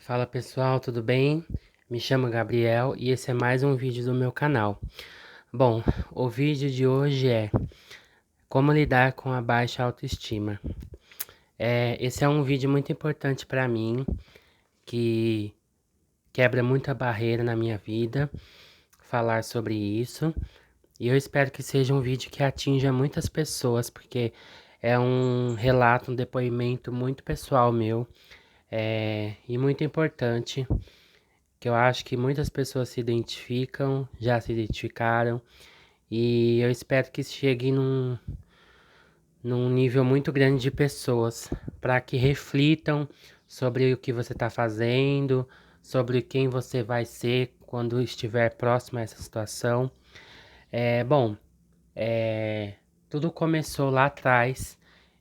Fala pessoal, tudo bem? Me chamo Gabriel e esse é mais um vídeo do meu canal. Bom, o vídeo de hoje é como lidar com a baixa autoestima. Esse é um vídeo muito importante para mim, que quebra muita barreira na minha vida, falar sobre isso. E eu espero que seja um vídeo que atinja muitas pessoas, porque é um relato, um depoimento muito pessoal meu, e muito importante, que eu acho que muitas pessoas se identificam, já se identificaram, e eu espero que chegue num nível muito grande de pessoas, para que reflitam sobre o que você está fazendo, sobre quem você vai ser quando estiver próximo a essa situação. Bom, tudo começou lá atrás,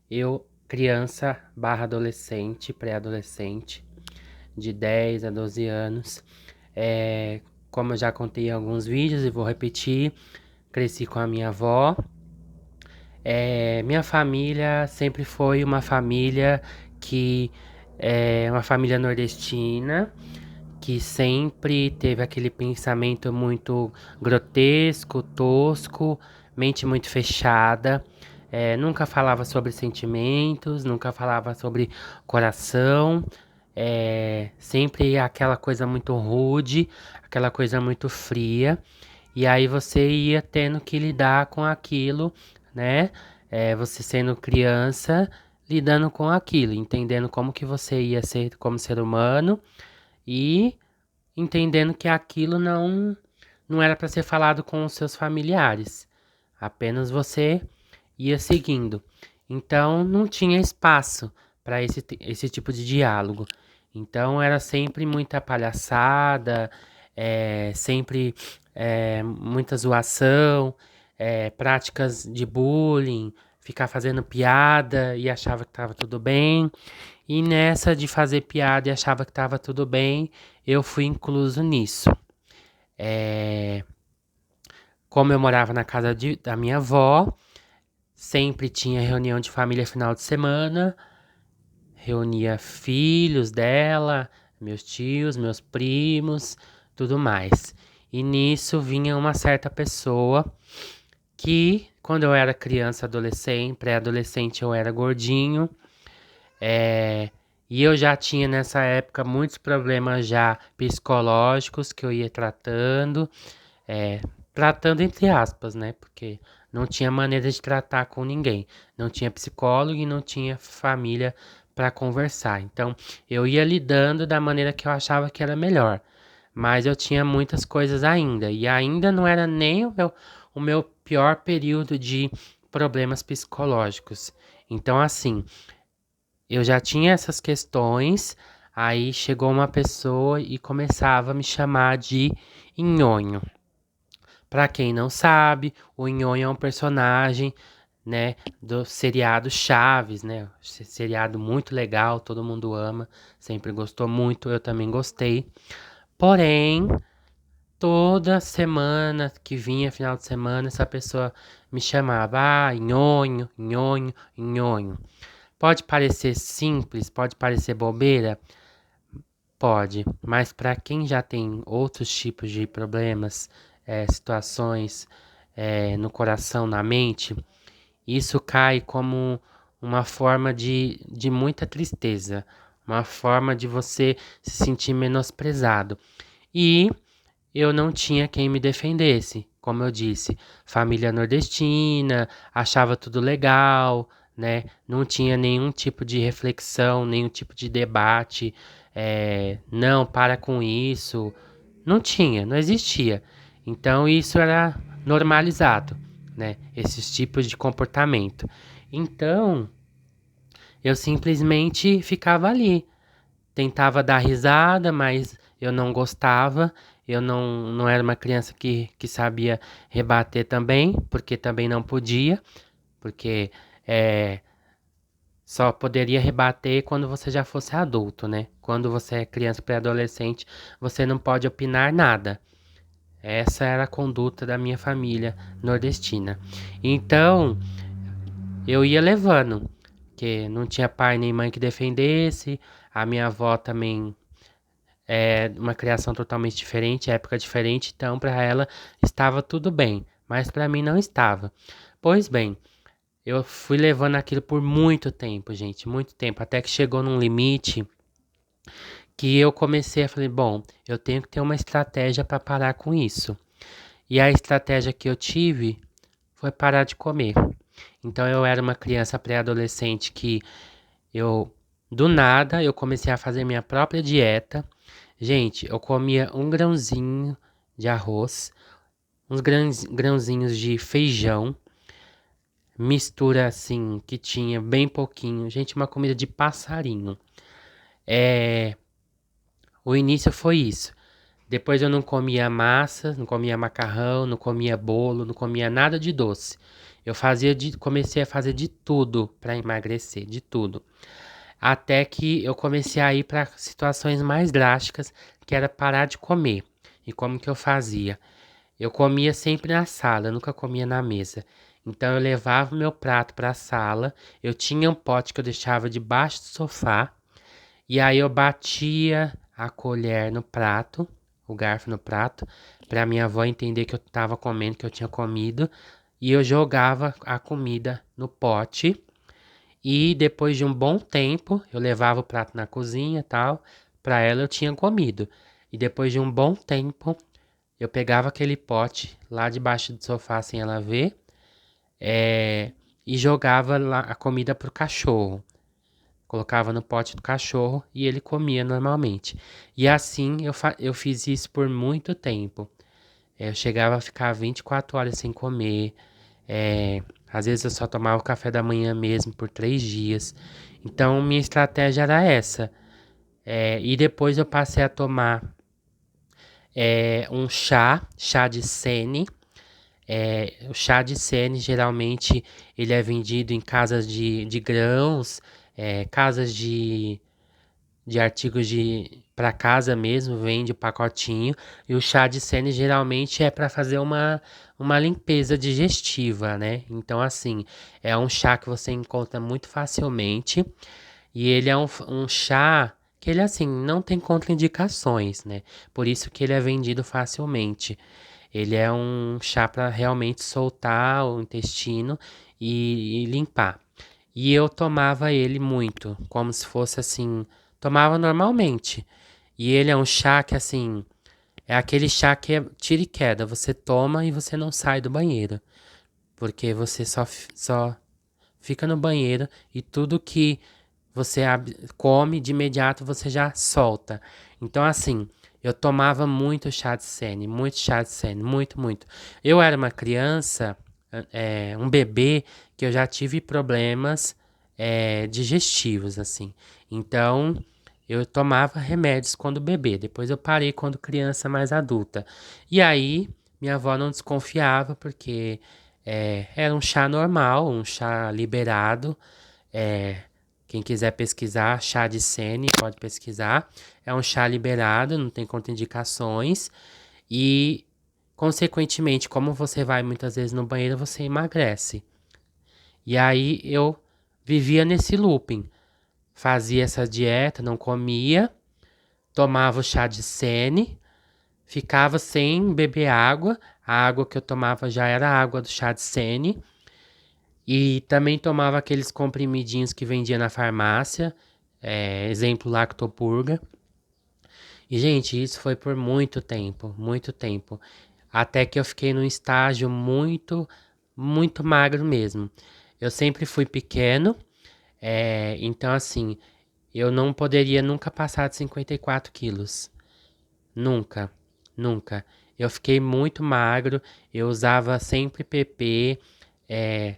eu, criança barra adolescente, pré-adolescente, de 10 a 12 anos. É, Como eu já contei em alguns vídeos e vou repetir, cresci com a minha avó. Minha família sempre foi uma família que uma família nordestina que sempre teve aquele pensamento muito grotesco, tosco, mente muito fechada. Nunca falava sobre sentimentos, nunca falava sobre coração. Sempre aquela coisa muito rude, aquela coisa muito fria. E aí você ia tendo que lidar com aquilo, né? Você sendo criança, lidando com aquilo, entendendo como que você ia ser como ser humano e entendendo que aquilo não era para ser falado com os seus familiares. Apenas você ia seguindo. Então não tinha espaço para esse tipo de diálogo. Então era sempre muita palhaçada, sempre muita zoação, práticas de bullying, ficar fazendo piada e achava que estava tudo bem. E nessa de fazer piada e achava que estava tudo bem, eu fui incluso nisso. É, Como eu morava na casa da minha avó, sempre tinha reunião de família final de semana, reunia filhos dela, meus tios, meus primos, tudo mais. E nisso vinha uma certa pessoa que, quando eu era criança, adolescente, pré-adolescente, eu era gordinho. É, e eu já tinha nessa época muitos problemas já psicológicos que eu ia tratando, é, tratando entre aspas, né? Porque não tinha maneira de tratar com ninguém, não tinha psicólogo e não tinha família para conversar. Então eu ia lidando da maneira que eu achava que era melhor, mas eu tinha muitas coisas ainda, e ainda não era nem o meu pior período de problemas psicológicos. Então, assim, eu já tinha essas questões, aí chegou uma pessoa e começava a me chamar de Nhonho. Pra quem não sabe, o Nhonho é um personagem, né, do seriado Chaves, né? Seriado muito legal, todo mundo ama, sempre gostou muito, eu também gostei. Porém, toda semana que vinha final de semana, essa pessoa me chamava, Nhonho, Nhonho, Nhonho. Pode parecer simples, pode parecer bobeira, pode, mas para quem já tem outros tipos de problemas, situações, no coração, na mente, isso cai como uma forma de muita tristeza, uma forma de você se sentir menosprezado. E eu não tinha quem me defendesse, como eu disse, família nordestina, achava tudo legal, né? Não tinha nenhum tipo de reflexão, nenhum tipo de debate, não, para com isso. Não tinha, não existia. Então isso era normalizado, né? Esses tipos de comportamento. Então eu simplesmente ficava ali, tentava dar risada, mas eu não gostava. Eu não era uma criança que sabia rebater também, porque também não podia, porque é, só poderia rebater quando você já fosse adulto, né? Quando você é criança pré-adolescente, você não pode opinar nada. Essa era a conduta da minha família nordestina. Então, eu ia levando, que não tinha pai nem mãe que defendesse, a minha avó também uma criação totalmente diferente, época diferente, então para ela estava tudo bem, mas para mim não estava. Pois bem, eu fui levando aquilo por muito tempo, gente, muito tempo, até que chegou num limite que eu comecei a falar, bom, eu tenho que ter uma estratégia para parar com isso. E a estratégia que eu tive foi parar de comer. Então eu era uma criança pré-adolescente que eu do nada eu comecei a fazer minha própria dieta. Gente, eu comia um grãozinho de arroz, uns grãozinhos de feijão, mistura assim que tinha bem pouquinho. Gente, uma comida de passarinho. É, o início foi isso. Depois eu não comia massa, não comia macarrão, não comia bolo, não comia nada de doce. Comecei a fazer de tudo para emagrecer, de tudo. Até que eu comecei a ir para situações mais drásticas, que era parar de comer. E como que eu fazia? Eu comia sempre na sala, eu nunca comia na mesa. Então eu levava o meu prato para a sala, eu tinha um pote que eu deixava debaixo do sofá, e aí eu batia a colher no prato, o garfo no prato, para minha avó entender que eu estava comendo, que eu tinha comido, e eu jogava a comida no pote. E depois de um bom tempo, eu levava o prato na cozinha e tal, para ela eu tinha comido. E depois de um bom tempo, eu pegava aquele pote lá debaixo do sofá sem ela ver, e jogava lá a comida pro cachorro. Colocava no pote do cachorro e ele comia normalmente. E assim eu fiz isso por muito tempo. Eu chegava a ficar 24 horas sem comer. Às vezes eu só tomava o café da manhã mesmo por 3 dias. Então minha estratégia era essa. E depois eu passei a tomar um chá de sene. O chá de sene geralmente ele é vendido em casas de grãos, casas de artigos de para casa mesmo, vende o pacotinho. E o chá de sene geralmente é para fazer uma limpeza digestiva, né? Então, assim, é um chá que você encontra muito facilmente. E ele é um chá que ele, assim, não tem contraindicações, né? Por isso que ele é vendido facilmente. Ele é um chá para realmente soltar o intestino e limpar. E eu tomava ele muito, como se fosse assim, tomava normalmente. E ele é um chá que assim, é aquele chá que é tira e queda, você toma e você não sai do banheiro, porque você só fica no banheiro e tudo que você come de imediato você já solta. Então assim, eu tomava muito chá de sene, muito chá de sene, muito, muito. Eu era uma criança, um bebê que eu já tive problemas digestivos, assim. Então, eu tomava remédios quando bebê. Depois eu parei quando criança mais adulta. E aí, minha avó não desconfiava porque era um chá normal, um chá liberado. É, quem quiser pesquisar, chá de Sene, pode pesquisar. É um chá liberado, não tem contraindicações. E, consequentemente, como você vai muitas vezes no banheiro, você emagrece. E aí eu vivia nesse looping. Fazia essa dieta, não comia, tomava o chá de Sene, ficava sem beber água. A água que eu tomava já era a água do chá de Sene. E também tomava aqueles comprimidinhos que vendia na farmácia, exemplo Lactopurga. E, gente, isso foi por muito tempo, muito tempo. Até que eu fiquei num estágio muito, muito magro mesmo. Eu sempre fui pequeno, então assim, eu não poderia nunca passar de 54 quilos. Nunca, nunca. Eu fiquei muito magro, eu usava sempre PP,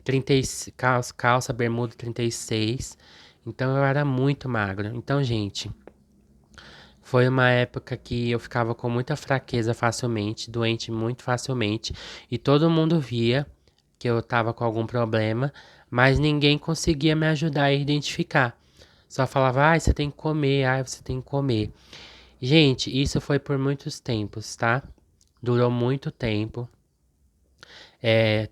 36, calça bermuda 36. Então eu era muito magro. Então, gente, foi uma época que eu ficava com muita fraqueza facilmente, doente muito facilmente, e todo mundo via que eu tava com algum problema, mas ninguém conseguia me ajudar a identificar. Só falava, você tem que comer, você tem que comer. Gente, isso foi por muitos tempos, tá? Durou muito tempo.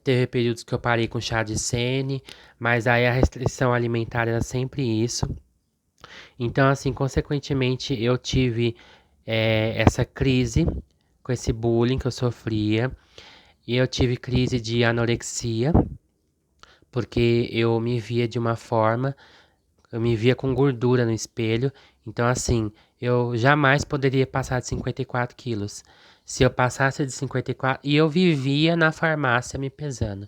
Teve períodos que eu parei com chá de sene, mas aí a restrição alimentar era sempre isso. Então, assim, consequentemente, eu tive essa crise, com esse bullying que eu sofria. E eu tive crise de anorexia, porque eu me via de uma forma, eu me via com gordura no espelho. Então, assim, eu jamais poderia passar de 54 quilos. Se eu passasse de 54, e eu vivia na farmácia me pesando.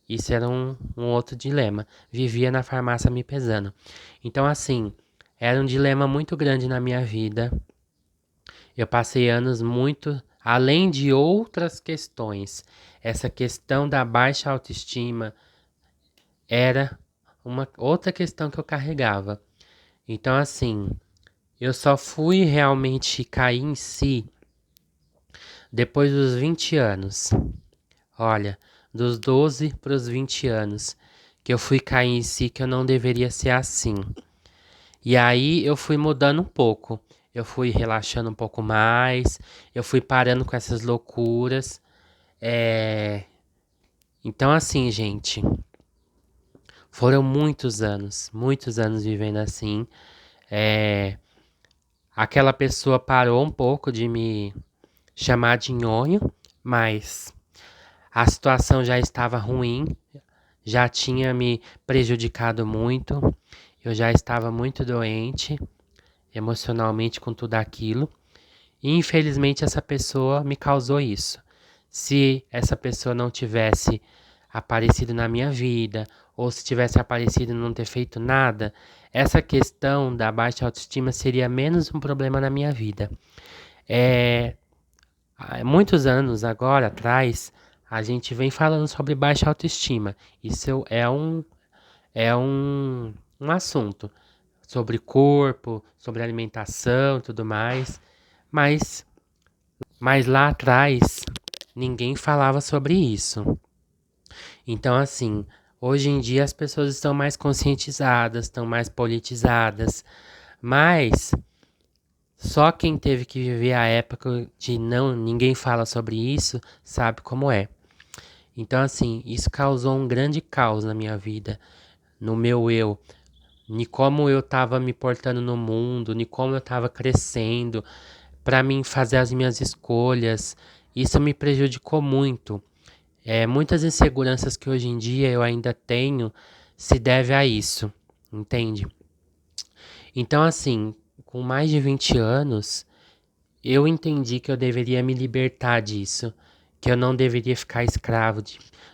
Isso era um outro dilema. Vivia na farmácia me pesando. Então, assim, era um dilema muito grande na minha vida. Eu passei anos muito, além de outras questões. Essa questão da baixa autoestima era uma outra questão que eu carregava. Então, assim, eu só fui realmente cair em si depois dos 20 anos. Olha, dos 12 para os 20 anos, que eu fui cair em si que eu não deveria ser assim. E aí eu fui mudando um pouco. Eu fui relaxando um pouco mais, eu fui parando com essas loucuras. É... Então, assim, gente, foram muitos anos vivendo assim. É... Aquela pessoa parou um pouco de me chamar de nhonho, mas a situação já estava ruim, já tinha me prejudicado muito, eu já estava muito doente emocionalmente com tudo aquilo. E infelizmente essa pessoa me causou isso. Se essa pessoa não tivesse aparecido na minha vida, ou se tivesse aparecido e não ter feito nada, essa questão da baixa autoestima seria menos um problema na minha vida. É, há muitos anos agora atrás, a gente vem falando sobre baixa autoestima. Isso é um assunto sobre corpo, sobre alimentação e tudo mais. Mas Mas lá atrás, ninguém falava sobre isso. Então, assim, hoje em dia as pessoas estão mais conscientizadas, estão mais politizadas, mas só quem teve que viver a época de não, ninguém fala sobre isso, sabe como é. Então, assim, isso causou um grande caos na minha vida, no meu eu, de como eu estava me portando no mundo, de como eu estava crescendo, para mim fazer as minhas escolhas. Isso me prejudicou muito. Muitas inseguranças que hoje em dia eu ainda tenho se deve a isso, entende? Então, assim, com mais de 20 anos, eu entendi que eu deveria me libertar disso, que eu não deveria ficar escravo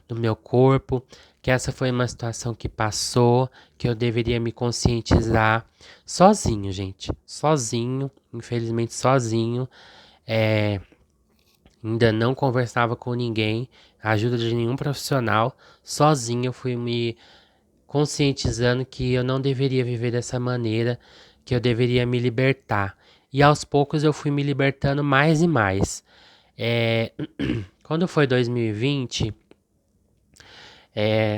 do meu corpo, que essa foi uma situação que passou, que eu deveria me conscientizar sozinho, gente, sozinho, infelizmente sozinho. É, Ainda não conversava com ninguém, ajuda de nenhum profissional, sozinho eu fui me conscientizando que eu não deveria viver dessa maneira, que eu deveria me libertar. E aos poucos eu fui me libertando mais e mais. É, Quando foi 2020,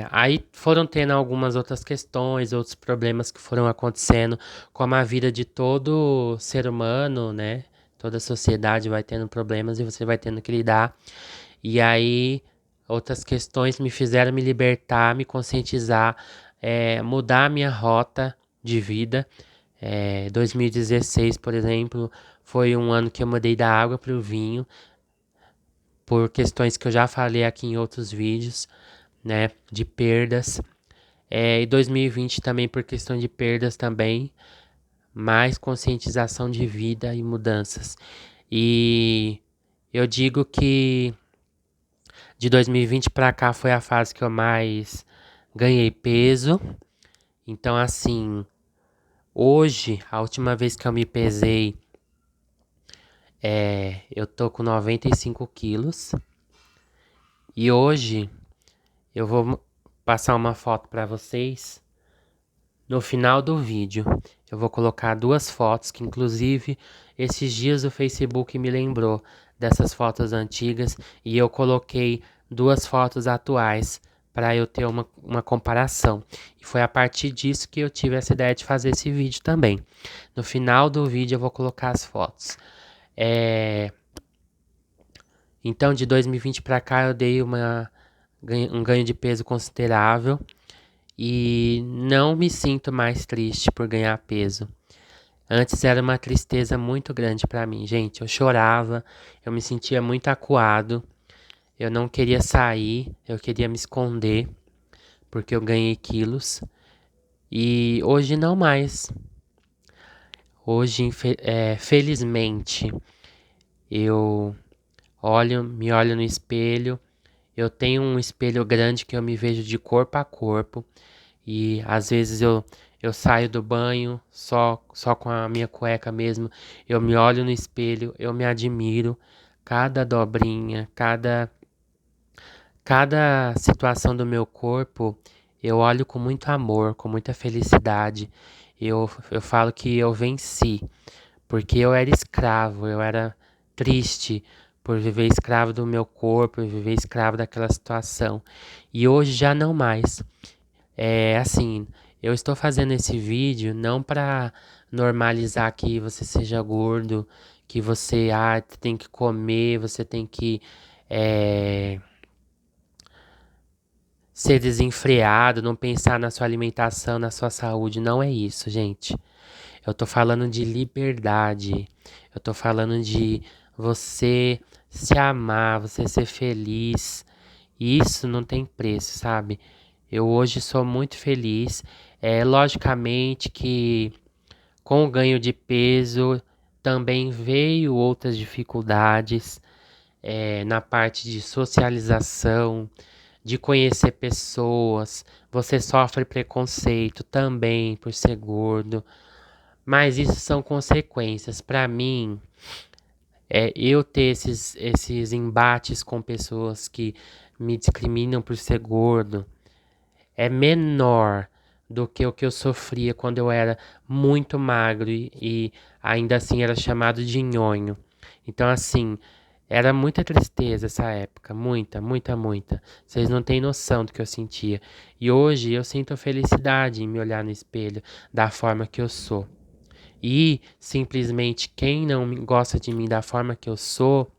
aí foram tendo algumas outras questões, outros problemas que foram acontecendo, como a vida de todo ser humano, né? Toda a sociedade vai tendo problemas e você vai tendo que lidar. E aí, outras questões me fizeram me libertar, me conscientizar, mudar a minha rota de vida. 2016, por exemplo, foi um ano que eu mudei da água para o vinho, por questões que eu já falei aqui em outros vídeos, né, de perdas. E 2020 também por questão de perdas também, mais conscientização de vida e mudanças. E eu digo que de 2020 para cá foi a fase que eu mais ganhei peso. Então, assim, hoje, a última vez que eu me pesei, eu tô com 95 quilos. E hoje eu vou passar uma foto para vocês. No final do vídeo, eu vou colocar duas fotos que, inclusive, esses dias o Facebook me lembrou dessas fotos antigas e eu coloquei duas fotos atuais para eu ter uma comparação. E foi a partir disso que eu tive essa ideia de fazer esse vídeo também. No final do vídeo eu vou colocar as fotos. Então, de 2020 para cá, eu dei um ganho de peso considerável e não me sinto mais triste por ganhar peso. Antes era uma tristeza muito grande pra mim, gente. Eu chorava, eu me sentia muito acuado, eu não queria sair, eu queria me esconder, porque eu ganhei quilos. E hoje não mais. Hoje, felizmente, eu me olho no espelho. Eu tenho um espelho grande que eu me vejo de corpo a corpo. E às vezes eu saio do banho só com a minha cueca mesmo. Eu me olho no espelho, eu me admiro. Cada dobrinha, cada situação do meu corpo, eu olho com muito amor, com muita felicidade. Eu falo que eu venci, porque eu era escravo, eu era triste por viver escravo do meu corpo, por viver escravo daquela situação. E hoje já não mais. É assim, eu estou fazendo esse vídeo não para normalizar que você seja gordo, que você tem que comer, você tem que é, ser desenfreado, não pensar na sua alimentação, na sua saúde. Não é isso, gente. Eu tô falando de liberdade. Eu tô falando de você se amar, você ser feliz. Isso não tem preço, sabe? Eu hoje sou muito feliz. É logicamente que com o ganho de peso também veio outras dificuldades na parte de socialização, de conhecer pessoas. Você sofre preconceito também por ser gordo, mas isso são consequências. Para mim, eu ter esses embates com pessoas que me discriminam por ser gordo é menor do que o que eu sofria quando eu era muito magro e ainda assim era chamado de nhonho. Então, assim, era muita tristeza essa época, muita, muita, muita. Vocês não têm noção do que eu sentia. E hoje eu sinto felicidade em me olhar no espelho da forma que eu sou. E simplesmente quem não gosta de mim da forma que eu sou,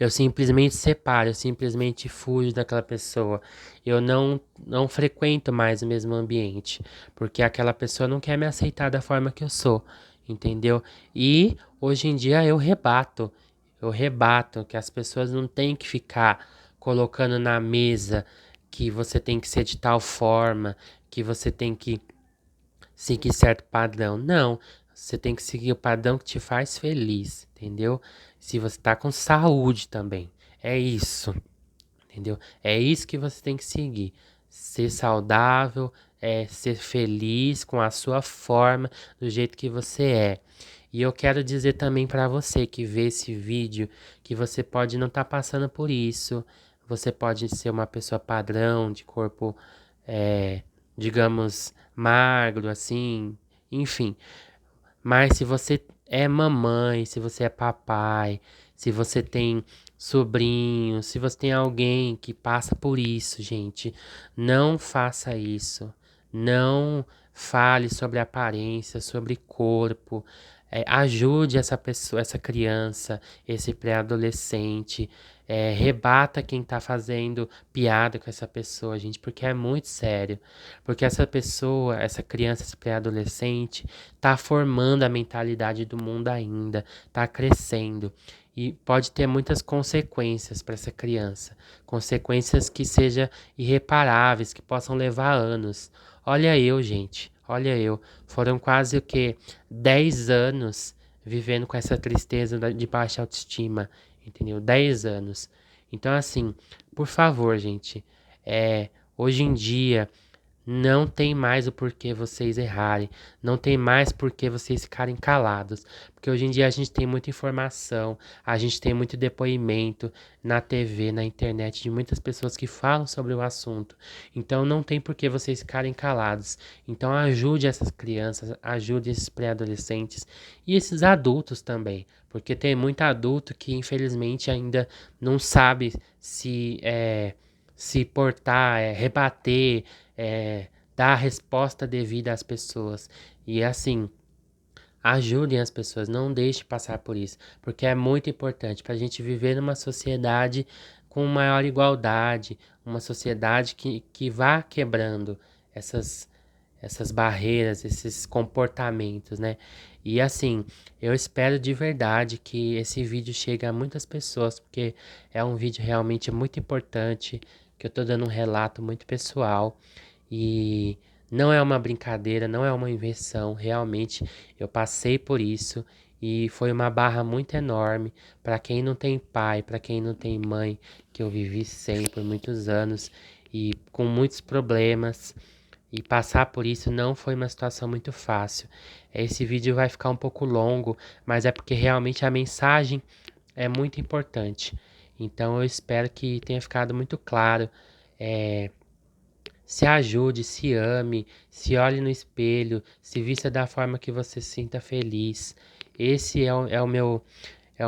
eu simplesmente separo, eu simplesmente fujo daquela pessoa. Eu não frequento mais o mesmo ambiente, porque aquela pessoa não quer me aceitar da forma que eu sou, entendeu? E hoje em dia eu rebato que as pessoas não têm que ficar colocando na mesa que você tem que ser de tal forma, que você tem que seguir certo padrão. Não, você tem que seguir o padrão que te faz feliz, entendeu? Se você tá com saúde também. É isso, entendeu? É isso que você tem que seguir. Ser saudável, ser feliz com a sua forma, do jeito que você é. E eu quero dizer também para você que vê esse vídeo que você pode não estar passando por isso. Você pode ser uma pessoa padrão, de corpo, é, digamos, magro, assim, enfim. Mas se você é mamãe, se você é papai, se você tem sobrinho, se você tem alguém que passa por isso, gente, não faça isso. Não fale sobre aparência, sobre corpo. Ajude essa pessoa, essa criança, esse pré-adolescente. Rebata quem tá fazendo piada com essa pessoa, gente, porque é muito sério. Porque essa pessoa, essa criança, esse pré-adolescente, tá formando a mentalidade do mundo ainda, tá crescendo. E pode ter muitas consequências para essa criança. Consequências que sejam irreparáveis, que possam levar anos. Olha eu, gente. Olha eu. Foram quase o quê? 10 anos vivendo com essa tristeza de baixa autoestima. Entendeu? 10 anos. Então, assim, por favor, gente. Hoje em dia não tem mais o porquê vocês errarem, não tem mais porquê vocês ficarem calados, porque hoje em dia a gente tem muita informação, a gente tem muito depoimento na TV, na internet, de muitas pessoas que falam sobre o assunto, então não tem porquê vocês ficarem calados. Então ajude essas crianças, ajude esses pré-adolescentes e esses adultos também, porque tem muito adulto que infelizmente ainda não sabe se portar, rebater, dar a resposta devida às pessoas. E assim, ajudem as pessoas, não deixe passar por isso, porque é muito importante para a gente viver numa sociedade com maior igualdade, uma sociedade que vá quebrando essas, essas barreiras, esses comportamentos, né? E assim, eu espero de verdade que esse vídeo chegue a muitas pessoas, porque é um vídeo realmente muito importante, que eu tô dando um relato muito pessoal e não é uma brincadeira, não é uma invenção, realmente eu passei por isso e foi uma barra muito enorme para quem não tem pai, para quem não tem mãe, que eu vivi sem por muitos anos e com muitos problemas. E passar por isso não foi uma situação muito fácil. Esse vídeo vai ficar um pouco longo, mas é porque realmente a mensagem é muito importante. Então eu espero que tenha ficado muito claro. É, Se ajude, se ame, se olhe no espelho, se vista da forma que você se sinta feliz. Esse é o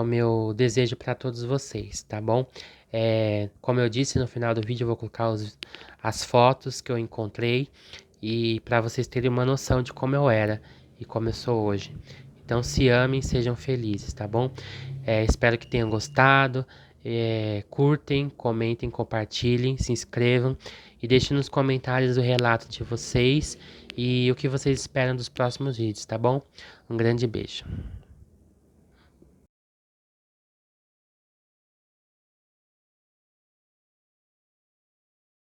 meu desejo para todos vocês, tá bom? Como eu disse no final do vídeo, eu vou colocar as fotos que eu encontrei e para vocês terem uma noção de como eu era e como eu sou hoje. Então se amem, sejam felizes, tá bom? Espero que tenham gostado. Curtem, comentem, compartilhem, se inscrevam e deixem nos comentários o relato de vocês e o que vocês esperam dos próximos vídeos, tá bom? Um grande beijo.